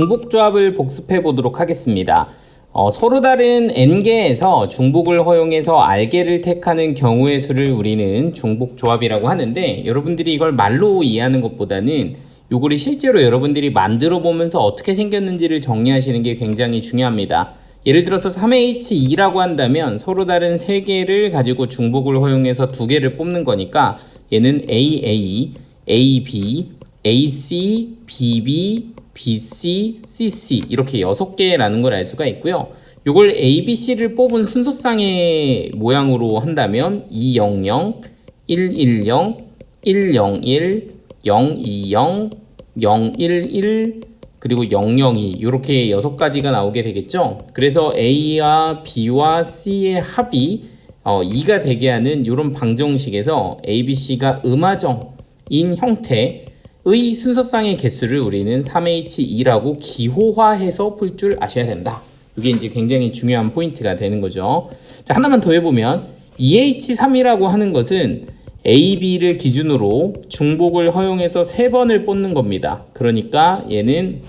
중복조합을 복습해 보도록 하겠습니다. 서로 다른 n개에서 중복을 허용해서 r개를 택하는 경우의 수를 우리는 중복조합이라고 하는데, 여러분들이 이걸 말로 이해하는 것보다는 요거를 실제로 여러분들이 만들어 보면서 어떻게 생겼는지를 정리하시는 게 굉장히 중요합니다. 예를 들어서 3H2라고 한다면 서로 다른 3개를 가지고 중복을 허용해서 2개를 뽑는 거니까 얘는 AA, AB, AC, BB, BC, CC 이렇게 6개라는 걸 알 수가 있고요. 요걸 ABC를 뽑은 순서상의 모양으로 한다면 200, 110, 101, 020, 011 그리고 002 이렇게 6가지가 나오게 되겠죠. 그래서 A와 B와 C의 합이 2가 되게 하는 이런 방정식에서 ABC가 음화정인 형태의 순서상의 개수를 우리는 3H2라고 기호화해서 풀 줄 아셔야 된다. 이게 이제 굉장히 중요한 포인트가 되는 거죠. 자, 하나만 더 해보면 2H3이라고 하는 것은 A, B를 기준으로 중복을 허용해서 3번을 뽑는 겁니다. 그러니까 얘는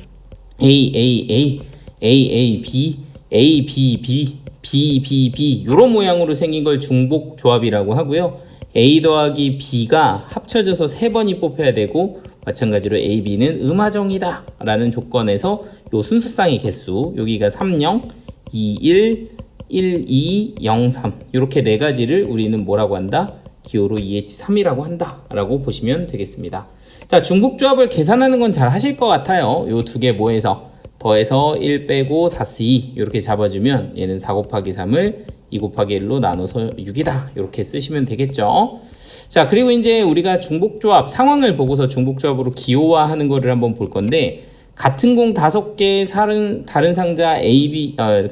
A, A, A, A, A, B, A, B, B, B, B, B 이런 모양으로 생긴 걸 중복 조합이라고 하고요. A 더하기 B가 합쳐져서 3번이 뽑혀야 되고, 마찬가지로 A, B는 음화정이다 라는 조건에서 요 순서상의 개수, 여기가 30, 21, 12, 03 이렇게 4가지를 우리는 뭐라고 한다? 기호로 2H3이라고 한다 라고 보시면 되겠습니다. 자, 중복조합을 계산하는 건 잘 하실 것 같아요. 요 2개 모여서 더해서 1 빼고 4C 이렇게 잡아주면 얘는 4 곱하기 3을 2 곱하기 1로 나눠서 6이다 이렇게 쓰시면 되겠죠. 자, 그리고 이제 우리가 중복조합 상황을 보고서 중복조합으로 기호화하는 거를 한번 볼 건데, 같은 공 5개 다른 상자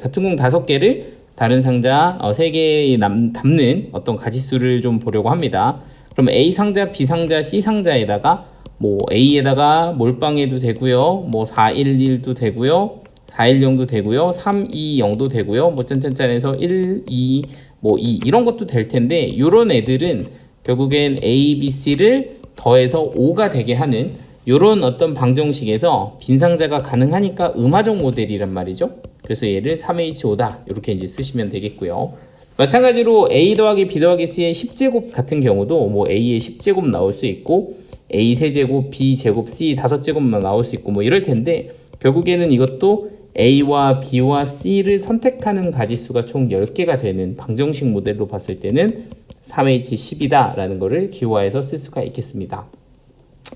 같은 공 5개를 다른 상자 3개에 담는 어떤 가지수를 좀 보려고 합니다. 그럼 A 상자, B 상자, C 상자에다가 뭐 A에다가 몰빵해도 되고요, 뭐 411도 되고요, 410도 되고요, 320도 되고요, 뭐 짠짠짠해서 1, 2, 뭐 2 이런 것도 될 텐데, 요런 애들은 결국엔 A, B, C를 더해서 5가 되게 하는 요런 어떤 방정식에서 빈 상자가 가능하니까 음화정 모델이란 말이죠. 그래서 얘를 3H5다 이렇게 이제 쓰시면 되겠고요. 마찬가지로 A 더하기 B 더하기 C의 10제곱 같은 경우도 뭐 A의 10제곱 나올 수 있고, A 세제곱, B 제곱, C 5제곱만 나올 수 있고 뭐 이럴 텐데, 결국에는 이것도 A와 B와 C를 선택하는 가지수가 총 10개가 되는 방정식 모델로 봤을 때는 3H10이다 라는 거를 기호화해서 쓸 수가 있겠습니다.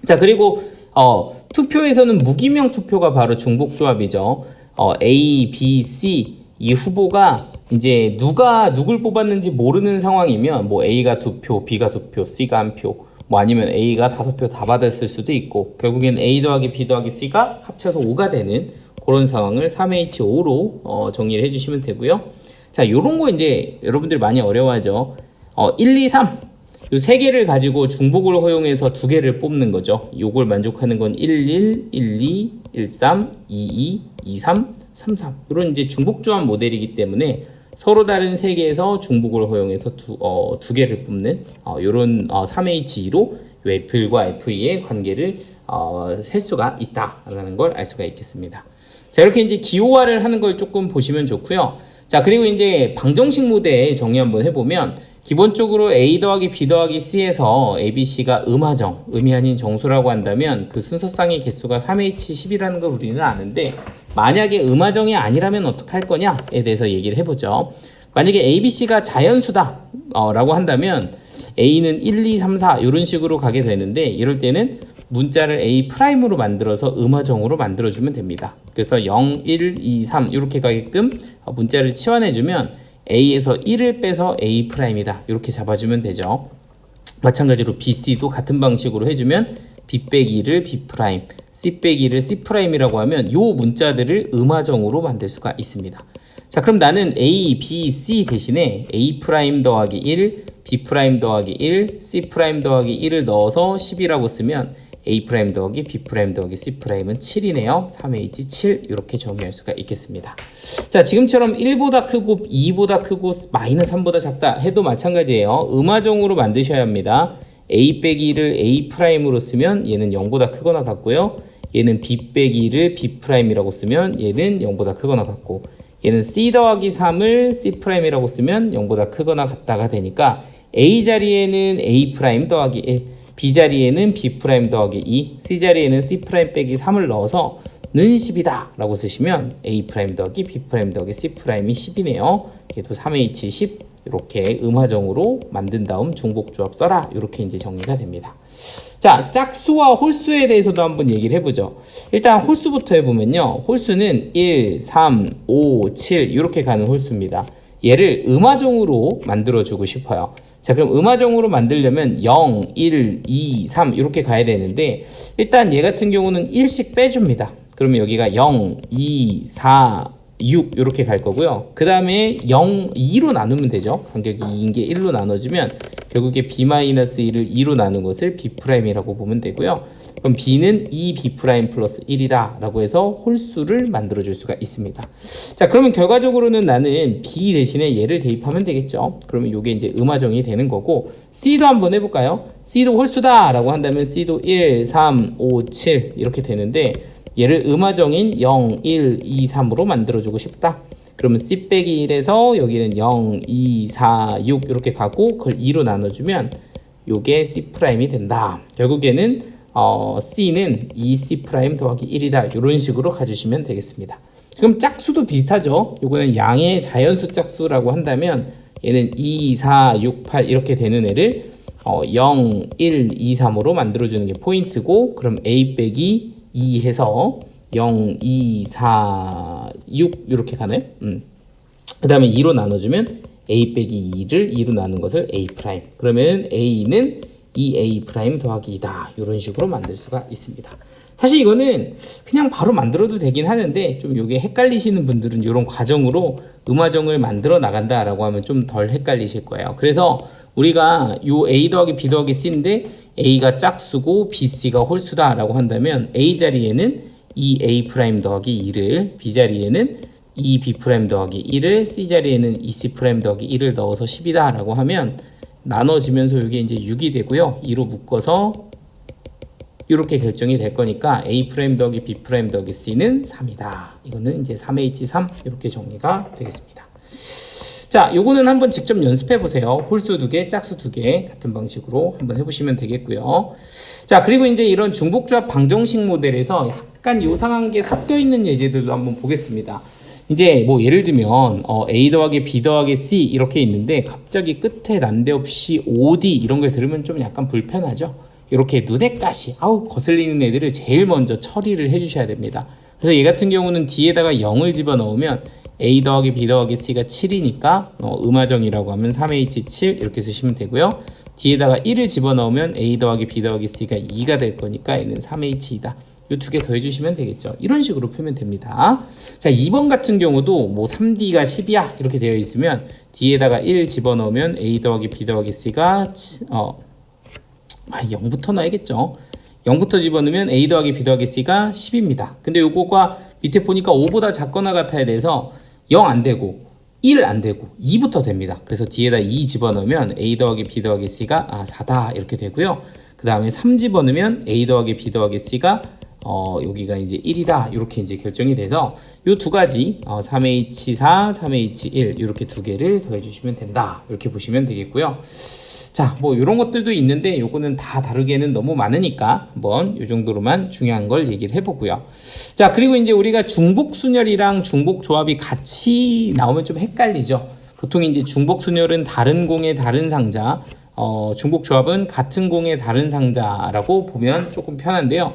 자, 그리고 투표에서는 무기명 투표가 바로 중복조합이죠. A, B, C 이 후보가 이제 누가 누굴 뽑았는지 모르는 상황이면 뭐 A가 2표, B가 2표, C가 1표, 뭐 아니면 A가 5표 다 받았을 수도 있고, 결국엔 A 더하기 B 더하기 C가 합쳐서 5가 되는 그런 상황을 3H5로 정리를 해주시면 되고요. 자, 요런 거 이제 여러분들 많이 어려워하죠. 1, 2, 3 요 3개를 가지고 중복을 허용해서 2개를 뽑는 거죠. 요걸 만족하는 건 11, 12, 13, 22, 23, 33 이런 이제 중복조합 모델이기 때문에 서로 다른 3개에서 중복을 허용해서 2개를 뽑는 요런 3H2로 F과 FE의 관계를 셀 수가 있다라는 걸 알 수가 있겠습니다. 자, 이렇게 이제 기호화를 하는 걸 조금 보시면 좋고요. 자, 그리고 이제 방정식 모델 정리 한번 해보면, 기본적으로 A 더하기 B 더하기 C에서 ABC가 음화정, 음이 아닌 정수라고 한다면 그 순서상의 개수가 3H10이라는 걸 우리는 아는데, 만약에 음화정이 아니라면 어떻게 할 거냐에 대해서 얘기를 해보죠. 만약에 ABC가 자연수다 라고 한다면 A는 1, 2, 3, 4 이런 식으로 가게 되는데, 이럴 때는 문자를 A'으로 만들어서 음화정으로 만들어주면 됩니다. 그래서 0, 1, 2, 3 이렇게 가게끔 문자를 치환해주면 A에서 1을 빼서 A'이다 이렇게 잡아주면 되죠. 마찬가지로 BC도 같은 방식으로 해주면 B 빼기 1을 B', C 빼기 1을 C'이라고 하면 요 문자들을 음화정으로 만들 수가 있습니다. 자, 그럼 나는 A, B, C 대신에 A' 더하기 1, B' 더하기 1, C' 더하기 1을 넣어서 10이라고 쓰면 A' 더하기 B' 더하기 C'은 7이네요. 3H7 이렇게 정의할 수가 있겠습니다. 자, 지금처럼 1보다 크고 2보다 크고 마이너스 3보다 작다 해도 마찬가지예요. 음화정으로 만드셔야 합니다. A 빼기 1을 A''으로 쓰면 얘는 0보다 크거나 같고요. 얘는 B 빼기 1을 B 프라임이라고 쓰면 얘는 0보다 크거나 같고, 얘는 C 더하기 3을 C 프라임이라고 쓰면 0보다 크거나 같다가 되니까 A 자리에는 A 프라임 더하기 1, B 자리에는 B 프라임 더하기 2, C 자리에는 C 프라임 빼기 3을 넣어서 는 10이다 라고 쓰시면 A 프라임 더하기 B 프라임 더하기 C 프라임이 10이네요. 얘도 3H 10 이렇게 음화정으로 만든 다음 중복조합 써라, 이렇게 이제 정리가 됩니다. 자, 짝수와 홀수에 대해서도 한번 얘기를 해보죠. 일단 홀수부터 해보면요, 홀수는 1, 3, 5, 7 이렇게 가는 홀수입니다. 얘를 음화정으로 만들어주고 싶어요. 자, 그럼 음화정으로 만들려면 0, 1, 2, 3 이렇게 가야 되는데, 일단 얘 같은 경우는 1씩 빼줍니다. 그러면 여기가 0, 2, 4, 6 이렇게 갈 거고요. 그 다음에 0, 2로 나누면 되죠. 간격이 2인 게 1로 나눠주면 결국에 B-1을 2로 나눈 것을 B'이라고 보면 되고요. 그럼 B는 2B' 플러스 1이다 라고 해서 홀수를 만들어 줄 수가 있습니다. 자, 그러면 결과적으로는 나는 B 대신에 얘를 대입하면 되겠죠. 그러면 이게 이제 음화정이 되는 거고, C도 한번 해볼까요? C도 홀수다 라고 한다면 C도 1, 3, 5, 7 이렇게 되는데, 얘를 음화정인 0, 1, 2, 3으로 만들어주고 싶다. 그러면 C 빼기 1에서 여기는 0, 2, 4, 6 이렇게 가고 그걸 2로 나눠주면 요게 C'이 된다. 결국에는 C는 2C' 더하기 1이다. 이런 식으로 가주시면 되겠습니다. 그럼 짝수도 비슷하죠. 요거는 양의 자연수 짝수라고 한다면 얘는 2, 4, 6, 8 이렇게 되는 애를 0, 1, 2, 3으로 만들어주는 게 포인트고, 그럼 A 빼기 2 해서 0, 2, 4, 6 이렇게 가나요? 그 다음에 2로 나눠주면 A 빼기 2를 2로 나눈 것을 A 프라임. 그러면 A는 2A 프라임 더하기 2다. 이런 식으로 만들 수가 있습니다. 사실 이거는 그냥 바로 만들어도 되긴 하는데, 좀 이게 헷갈리시는 분들은 이런 과정으로 음화정을 만들어 나간다라고 하면 좀 덜 헷갈리실 거예요. 그래서 우리가 요 A 더하기 B 더하기 C인데 A가 짝수고 BC가 홀수다 라고 한다면 A 자리에는 2A' 더하기 2를, B 자리에는 2B' 더하기 1을, C 자리에는 2C' 더하기 1을 넣어서 10이다 라고 하면 나눠지면서 이게 이제 6이 되고요. 2로 묶어서 이렇게 결정이 될 거니까 A' 더하기 B' 더하기 C는 3이다. 이거는 이제 3H3 이렇게 정리가 되겠습니다. 자, 요거는 한번 직접 연습해 보세요. 홀수 2개, 짝수 2개 같은 방식으로 한번 해보시면 되겠고요. 자, 그리고 이제 이런 중복조합 방정식 모델에서 약간 요상한 게 섞여 있는 예제들도 한번 보겠습니다. 이제 뭐 예를 들면 A 더하기 B 더하기 C 이렇게 있는데 갑자기 끝에 난데없이 OD 이런 걸 들으면 좀 약간 불편하죠. 이렇게 눈에 가시 거슬리는 애들을 제일 먼저 처리를 해주셔야 됩니다. 그래서 얘 같은 경우는 뒤에다가 0을 집어넣으면 A 더하기 B 더하기 C가 7이니까 음화정이라고 하면 3H7 이렇게 쓰시면 되고요. 뒤에다가 1을 집어넣으면 A 더하기 B 더하기 C가 2가 될 거니까 얘는 3H이다. 이 두 개 더해주시면 되겠죠. 이런 식으로 풀면 됩니다. 자, 2번 같은 경우도 뭐 3D가 10이야 이렇게 되어 있으면 뒤에다가 1 집어넣으면 A 더하기 B 더하기 C가 0부터 넣어야겠죠. 0부터 집어넣으면 A 더하기 B 더하기 C가 10입니다. 근데 요거가 밑에 보니까 5보다 작거나 같아야 돼서 0 안 되고 1 안 되고 2부터 됩니다. 그래서 뒤에다 2 집어넣으면 A 더하기 B 더하기 C가 4다 이렇게 되고요. 그 다음에 3 집어넣으면 A 더하기 B 더하기 C가 여기가 이제 1이다 이렇게 이제 결정이 돼서 요 두 가지 3H4, 3H1 이렇게 두 개를 더해주시면 된다 이렇게 보시면 되겠고요. 자, 뭐 이런 것들도 있는데 요거는 다 다루기에는 너무 많으니까 한번 요 정도로만 중요한 걸 얘기를 해보고요. 자, 그리고 이제 우리가 중복순열이랑 중복조합이 같이 나오면 좀 헷갈리죠. 보통 이제 중복순열은 다른 공의 다른 상자, 중복조합은 같은 공의 다른 상자라고 보면 조금 편한데요.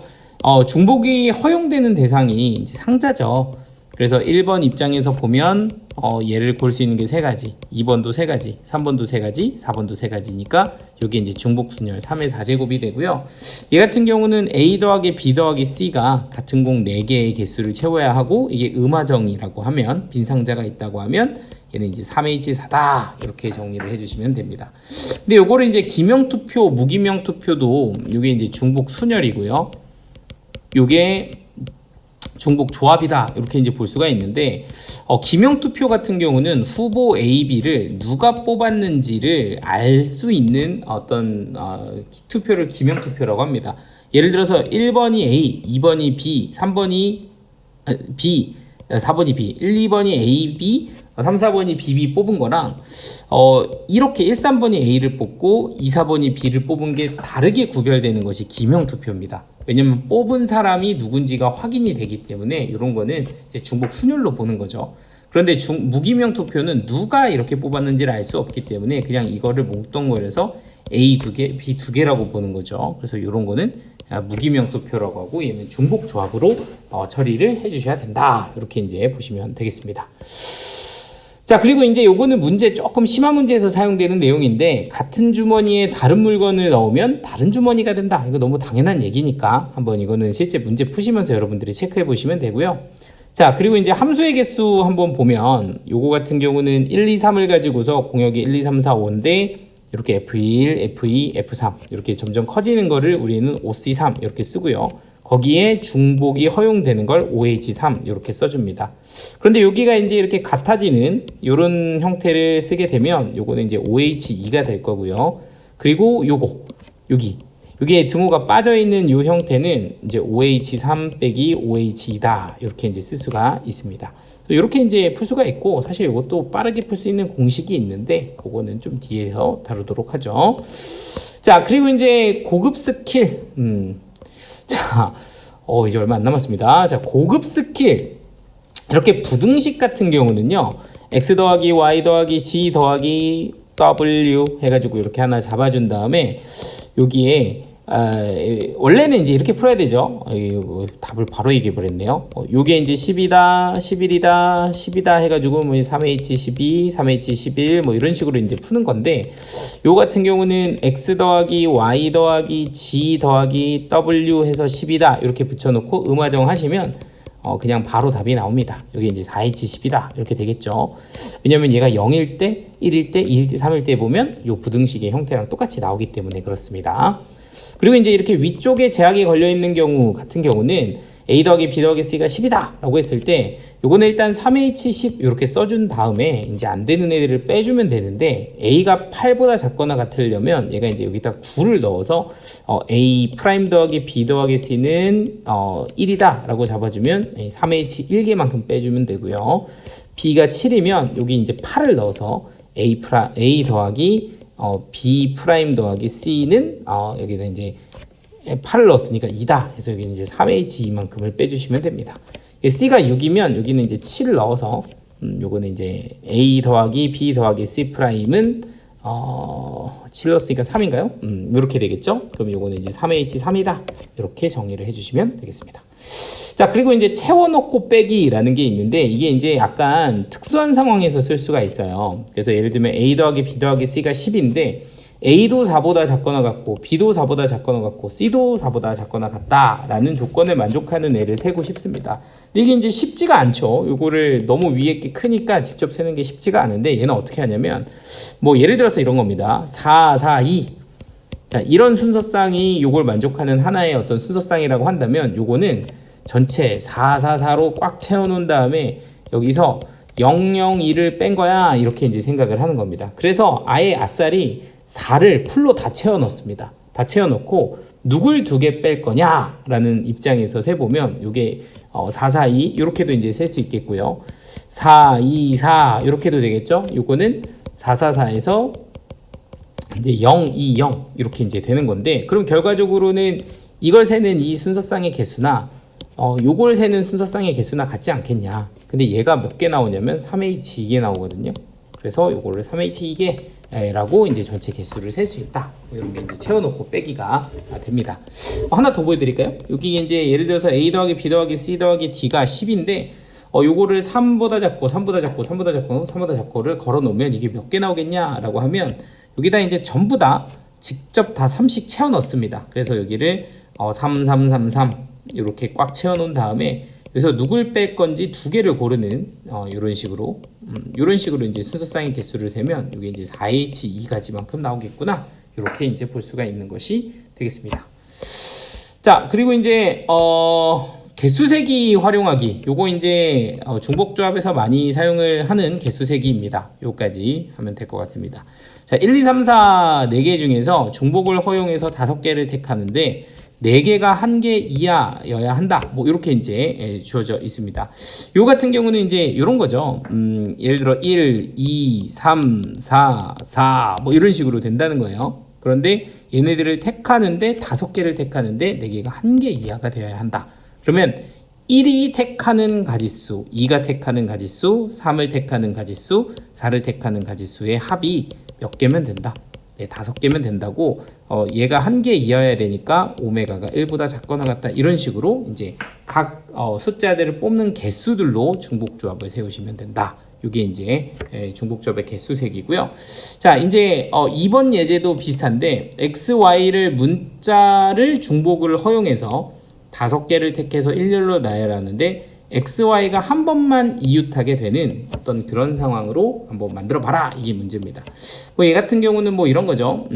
중복이 허용되는 대상이 이제 상자죠. 그래서 1번 입장에서 보면 얘를 볼 수 있는 게 3가지, 2번도 3가지, 3번도 3가지, 4번도 3가지니까 여기 이제 중복순열 3의 4제곱이 되고요. 얘 같은 경우는 A 더하기 B 더하기 C가 같은 공 4개의 개수를 채워야 하고, 이게 음화정이라고 하면, 빈 상자가 있다고 하면 얘는 이제 3H4다 이렇게 정리를 해주시면 됩니다. 근데 요거를 이제 기명투표, 무기명투표도 요게 이제 중복순열이고요. 요게 중복 조합이다 이렇게 이제 볼 수가 있는데, 기명투표 같은 경우는 후보 A, B를 누가 뽑았는지를 알 수 있는 어떤 투표를 기명투표라고 합니다. 예를 들어서 1번이 A, 2번이 B, 3번이 B, 4번이 B, 1, 2번이 A, B, 3, 4번이 B, B 뽑은 거랑 이렇게 1, 3번이 A를 뽑고 2, 4번이 B를 뽑은 게 다르게 구별되는 것이 기명투표입니다. 왜냐면 뽑은 사람이 누군지가 확인이 되기 때문에 이런 거는 이제 중복 순율로 보는 거죠. 그런데 무기명 투표는 누가 이렇게 뽑았는지를 알 수 없기 때문에 그냥 이거를 몽뚱거려서 A 2개, B 2개라고 보는 거죠. 그래서 이런 거는 무기명 투표라고 하고 얘는 중복 조합으로 처리를 해주셔야 된다. 이렇게 이제 보시면 되겠습니다. 자, 그리고 이제 요거는 문제 조금 심한 문제에서 사용되는 내용인데 같은 주머니에 다른 물건을 넣으면 다른 주머니가 된다. 이거 너무 당연한 얘기니까 한번 이거는 실제 문제 푸시면서 여러분들이 체크해 보시면 되고요. 자, 그리고 이제 함수의 개수 한번 보면 요거 같은 경우는 1, 2, 3을 가지고서 공역이 1, 2, 3, 4, 5인데 이렇게 F1, F2, F3 이렇게 점점 커지는 거를 우리는 OC3 이렇게 쓰고요. 거기에 중복이 허용되는 걸 OH3 이렇게 써줍니다. 그런데 여기가 이제 이렇게 같아지는 이런 형태를 쓰게 되면 요거는 이제 OH2가 될 거고요. 그리고 여기에 등호가 빠져있는 요 형태는 이제 OH3 빼기 OH2다. 이렇게 이제 쓸 수가 있습니다. 이렇게 이제 풀 수가 있고, 사실 이것도 빠르게 풀 수 있는 공식이 있는데, 그거는 좀 뒤에서 다루도록 하죠. 자, 그리고 이제 고급 스킬. 자, 이제 얼마 안 남았습니다. 자, 고급 스킬. 이렇게 부등식 같은 경우는요, x 더하기 y 더하기 g 더하기 w 해가지고 이렇게 하나 잡아준 다음에 여기에 원래는 이제 이렇게 풀어야 되죠. 답을 바로 얘기해 버렸네요. 요게 이제 10이다, 11이다, 10이다 해가지고 뭐 3H12, 3H11 뭐 이런 식으로 이제 푸는 건데, 요 같은 경우는 x 더하기 y 더하기 g 더하기 w 해서 10이다 이렇게 붙여놓고 음화정 하시면 그냥 바로 답이 나옵니다. 여기 이제 4H10이다 이렇게 되겠죠. 왜냐면 얘가 0일 때, 1일 때, 2일 때, 3일 때 보면 요 부등식의 형태랑 똑같이 나오기 때문에 그렇습니다. 그리고 이제 이렇게 위쪽에 제약이 걸려 있는 경우 같은 경우는 A 더하기 B 더하기 C가 10이다 라고 했을 때 요거는 일단 3H10 이렇게 써준 다음에 이제 안 되는 애들을 빼주면 되는데, A가 8보다 작거나 같으려면 얘가 이제 여기다 9를 넣어서 A 프라임 더하기 B 더하기 C는 1이다 라고 잡아주면 3H1개만큼 빼주면 되고요. B가 7이면 여기 이제 8을 넣어서 A 더하기 B 프라임 더하기 C는 여기다 이제 8을 넣었으니까 2다 해서 여기 이제 3H2만큼을 빼주시면 됩니다. C가 6이면 여기는 이제 7을 넣어서 요거는 이제 A 더하기 B 더하기 C 프라임은 7 넣었으니까 3인가요? 이렇게 되겠죠? 그럼 요거는 이제 3H3이다 이렇게 정리를 해주시면 되겠습니다. 자, 그리고 이제 채워넣고 빼기라는 게 있는데, 이게 이제 약간 특수한 상황에서 쓸 수가 있어요. 그래서 예를 들면 A 더하기 B 더하기 C가 10인데 A도 4보다 작거나 같고 B도 4보다 작거나 같고 C도 4보다 작거나 같다라는 조건을 만족하는 애를 세고 싶습니다. 이게 이제 쉽지가 않죠. 요거를 너무 위에 게 크니까 직접 세는 게 쉽지가 않은데, 얘는 어떻게 하냐면 뭐 예를 들어서 이런 겁니다. 4, 4, 2. 자, 이런 순서쌍이 요걸 만족하는 하나의 어떤 순서쌍이라고 한다면 요거는 전체 4, 4, 4로 꽉 채워놓은 다음에 여기서 0, 0, 2를 뺀 거야 이렇게 이제 생각을 하는 겁니다. 그래서 아예 아싸리 4를 풀로 다 채워 넣습니다. 다 채워 넣고 누굴 2개 뺄 거냐라는 입장에서 세보면 요게 4, 4, 2 이렇게도 이제 셀 수 있겠고요. 4, 2, 4 이렇게도 되겠죠. 요거는 4, 4, 4에서 이제 0, 2, 0 이렇게 이제 되는 건데, 그럼 결과적으로는 이걸 세는 이 순서쌍의 개수나 요걸 세는 순서쌍의 개수나 같지 않겠냐. 근데 얘가 몇 개 나오냐면 3H2개 나오거든요. 그래서 요거를 3H2개라고 이제 전체 개수를 셀 수 있다. 이런 게 이제 채워놓고 빼기가 됩니다. 하나 더 보여드릴까요? 여기 이제 예를 들어서 A 더하기 B 더하기 C 더하기 D가 10인데 요거를 3보다 작고 3보다 작고 3보다 작고 3보다 작고를 걸어 놓으면 이게 몇 개 나오겠냐라고 하면 여기다 이제 전부 다 직접 다 3씩 채워 넣습니다. 그래서 여기를 3, 3, 3, 3 이렇게 꽉 채워 놓은 다음에 여기서 누굴 뺄 건지 2개를 고르는 이런 식으로 이제 순서쌍의 개수를 세면 이게 이제 4H2가지만큼 나오겠구나. 이렇게 이제 볼 수가 있는 것이 되겠습니다. 자, 그리고 이제 개수세기 활용하기. 요거 이제 중복조합에서 많이 사용을 하는 개수세기입니다. 요까지 하면 될 것 같습니다. 자, 1, 2, 3, 4 4개 중에서 중복을 허용해서 5개를 택하는데, 4개가 1개 이하여야 한다. 뭐 이렇게 이제 주어져 있습니다. 요 같은 경우는 이제 이런 거죠. 예를 들어 1, 2, 3, 4, 4 뭐 이런 식으로 된다는 거예요. 그런데 얘네들을 택하는데 5개를 택하는데 4개가 1개 이하가 되어야 한다. 그러면 1이 택하는 가지수, 2가 택하는 가지수, 3을 택하는 가지수, 4를 택하는 가지수의 합이 몇 개면 된다. 네, 5개면 된다고. 얘가 1개 이하여야 되니까 오메가가 1보다 작거나 같다. 이런 식으로 이제 각 숫자들을 뽑는 개수들로 중복조합을 세우시면 된다. 이게 이제 중복조합의 개수색이고요. 자, 이제 이번 예제도 비슷한데 x, y를 문자를 중복을 허용해서 5개를 택해서 일렬로 나열하는데 x, y가 한 번만 이웃하게 되는 어떤 그런 상황으로 한번 만들어 봐라. 이게 문제입니다. 뭐 얘 같은 경우는 뭐 이런 거죠.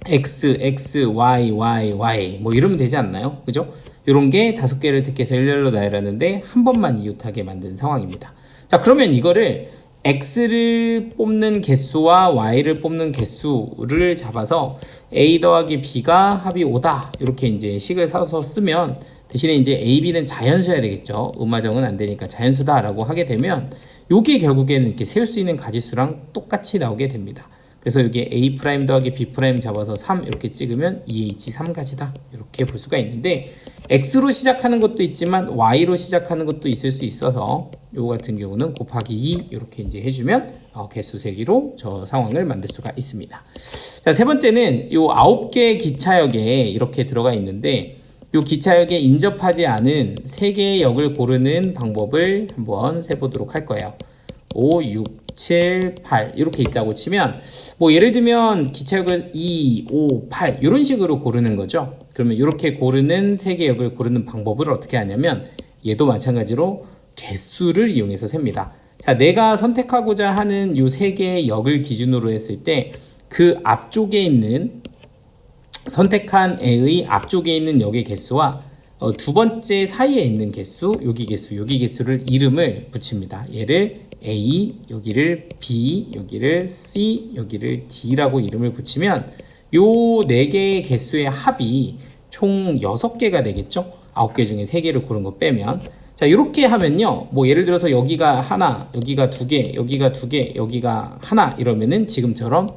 x, x, y, y, y 뭐 이러면 되지 않나요? 그죠? 이런 게 5개를 택해서 일렬로 나열하는데 한 번만 이웃하게 만든 상황입니다. 자, 그러면 이거를 x를 뽑는 개수와 y를 뽑는 개수를 잡아서 a 더하기 b가 합이 5다. 이렇게 이제 식을 사서 쓰면 대신에 이제 a, b는 자연수여야 되겠죠. 음화정은 안 되니까 자연수다라고 하게 되면 요게 결국에는 이렇게 세울 수 있는 가지수랑 똑같이 나오게 됩니다. 그래서 여기 a' 더하기 b' 잡아서 3 이렇게 찍으면 2h3가지다. 이렇게 볼 수가 있는데 x로 시작하는 것도 있지만 y로 시작하는 것도 있을 수 있어서 요거 같은 경우는 곱하기 2 이렇게 이제 해주면 개수 세기로 저 상황을 만들 수가 있습니다. 자, 세 번째는 요 9개 기차역에 이렇게 들어가 있는데 요 기차역에 인접하지 않은 3개의 역을 고르는 방법을 한번 세보도록 할 거예요. 5, 6, 7, 8 이렇게 있다고 치면 뭐 예를 들면 기차역을 2, 5, 8 이런 식으로 고르는 거죠. 그러면 이렇게 고르는 3개 역을 고르는 방법을 어떻게 하냐면 얘도 마찬가지로 개수를 이용해서 셉니다. 자, 내가 선택하고자 하는 요 3개의 역을 기준으로 했을 때 그 앞쪽에 있는 선택한 애의 앞쪽에 있는 역의 개수와 두 번째 사이에 있는 개수, 여기 개수를 이름을 붙입니다. 얘를 A, 여기를 B, 여기를 C, 여기를 D라고 이름을 붙이면 요 4개의 개수의 합이 총 6개가 되겠죠? 9개 중에 3개를 고른 거 빼면. 자, 이렇게 하면요. 뭐 예를 들어서 여기가 하나, 여기가 2개, 여기가 2개, 여기가 하나 이러면은 지금처럼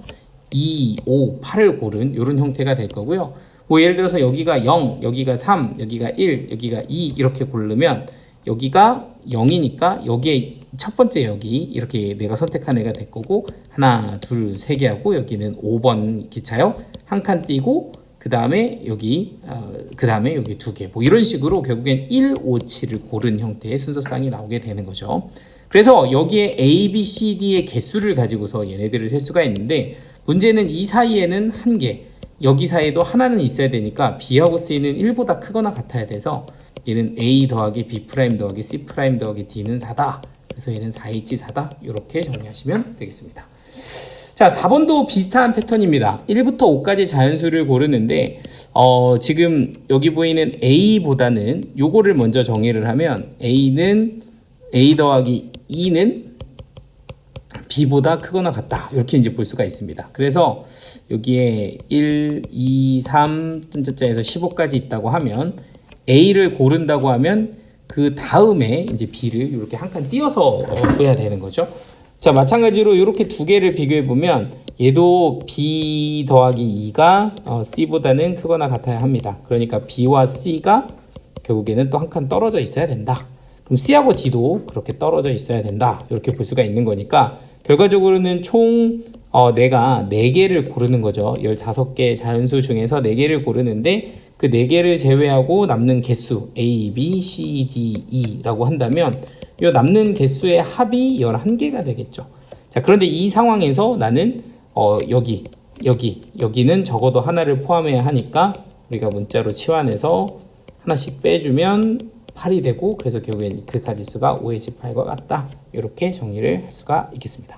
2, 5, 8을 고른 이런 형태가 될 거고요. 뭐 예를 들어서 여기가 0, 여기가 3, 여기가 1, 여기가 2 이렇게 고르면 여기가 0이니까 여기에 첫 번째 역이 이렇게 내가 선택한 애가 될 거고 하나, 둘, 세 개 하고 여기는 5번 기차역 한 칸 띄고 그 다음에 여기 2개 뭐 이런 식으로 결국엔 1, 5, 7을 고른 형태의 순서상이 나오게 되는 거죠. 그래서 여기에 A, B, C, D의 개수를 가지고서 얘네들을 셀 수가 있는데 문제는 이 사이에는 1개, 여기 사이에도 하나는 있어야 되니까 B하고 C는 1보다 크거나 같아야 돼서 얘는 A 더하기 B' 더하기 C' 더하기 D는 4다. 그래서 얘는 4H4다. 이렇게 정리하시면 되겠습니다. 자, 4번도 비슷한 패턴입니다. 1부터 5까지 자연수를 고르는데 지금 여기 보이는 A보다는 요거를 먼저 정의를 하면 A는 A 더하기 2는 B보다 크거나 같다. 이렇게 이제 볼 수가 있습니다. 그래서 여기에 1, 2, 3, 쯤쯤에서 15까지 있다고 하면 A를 고른다고 하면 그 다음에 이제 B를 이렇게 한 칸 띄어서 해야 되는 거죠. 자, 마찬가지로 이렇게 두 개를 비교해 보면 얘도 B 더하기 2가 C보다는 크거나 같아야 합니다. 그러니까 B와 C가 결국에는 또 한 칸 떨어져 있어야 된다. 그럼 C하고 D도 그렇게 떨어져 있어야 된다. 이렇게 볼 수가 있는 거니까 결과적으로는 총 내가 4개를 고르는 거죠. 15개 자연수 중에서 4개를 고르는데 그 4개를 제외하고 남는 개수 A, B, C, D, E라고 한다면 이 남는 개수의 합이 11개가 되겠죠. 자, 그런데 이 상황에서 나는 여기는 적어도 하나를 포함해야 하니까 우리가 문자로 치환해서 하나씩 빼주면 8이 되고 그래서 결국엔 그 가지수가 5의 18과 같다. 이렇게 정리를 할 수가 있겠습니다.